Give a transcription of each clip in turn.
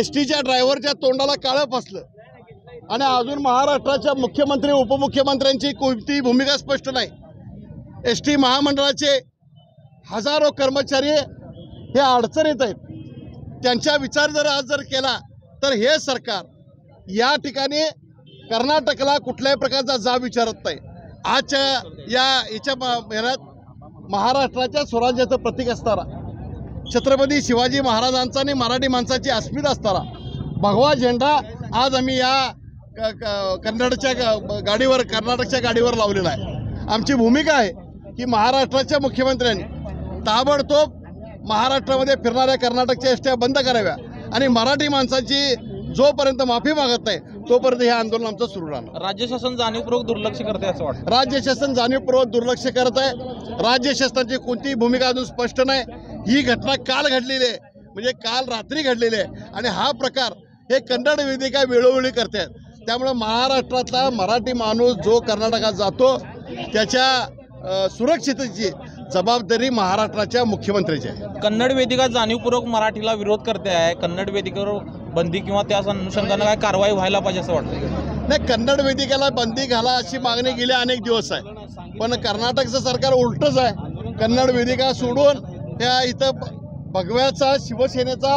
एसटीच्या ड्रायव्हरच्या तोंडाला काळं फसलं आणि अजून महाराष्ट्राच्या मुख्यमंत्री उपमुख्यमंत्र्यांची कोणतीही भूमिका स्पष्ट नाही। एसटी महामंडळाचे हजारो कर्मचारी हे अडचणीत आहेत। त्यांचा विचार जर केला तर हे सरकार या ठिकाणी कर्नाटकला कुठल्याही प्रकारचा जाब विचारत नाही। आजच्या याच्या महिन्यात महाराष्ट्राच्या स्वराज्याचं प्रतीक असणारा छत्रपती शिवाजी महाराजांचा आणि मराठी माणसाची अस्मिता असणारा भगवा झेंडा आज आम्ही या कर्नाटकच्या गाडीवर लावलेला आहे। आमची भूमिका आहे की महाराष्ट्राच्या मुख्यमंत्र्यांनी ताबडतोब महाराष्ट्रामध्ये फिरणाऱ्या कर्नाटकच्या एसट्या बंद कराव्या आणि मराठी माणसाची जोपर्यंत माफी मागत नाही तोपर्यंत हे आंदोलन आमचं सुरू राहणार। राज्य शासन जाणीवपूर्वक दुर्लक्ष करते असं वाटतं? राज्य शासन जाणीवपूर्वक दुर्लक्ष करत आहे। राज्य शासनाची कोणतीही भूमिका अजून स्पष्ट नाही। ही घटना काल घडलेली आहे, म्हणजे काल रात्री घडलेली आहे आणि हा प्रकार हे कन्नड वेदिका वेळोवेळी करतात। त्यामुळे महाराष्ट्रातला मराठी माणूस जो कर्नाटकात जातो त्याच्या सुरक्षिततेची जबाबदारी महाराष्ट्राच्या मुख्यमंत्र्याची आहे। कन्नड वेदिका जाणीवपूर्वक मराठीला विरोध करते आहे, कन्नड वेदिकेवर बंदी किंवा त्या अनुषंगाने काय कारवाई व्हायला पाहिजे असं वाटतं? नाही, कन्नड वेदिकेला बंदी घाला अशी मागणी गेल्या अनेक दिवस आहे, पण कर्नाटकचं सरकार उलटच आहे। कन्नड वेदिका सोडून त्या इथं भगव्याचा शिवसेनेचा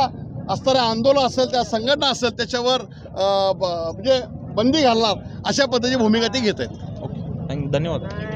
असणारा आंदोलन असेल, त्या संघटना असेल त्याच्यावर म्हणजे बंदी घालणार अशा पद्धतीची भूमिका ती घेत आहेत। धन्यवाद।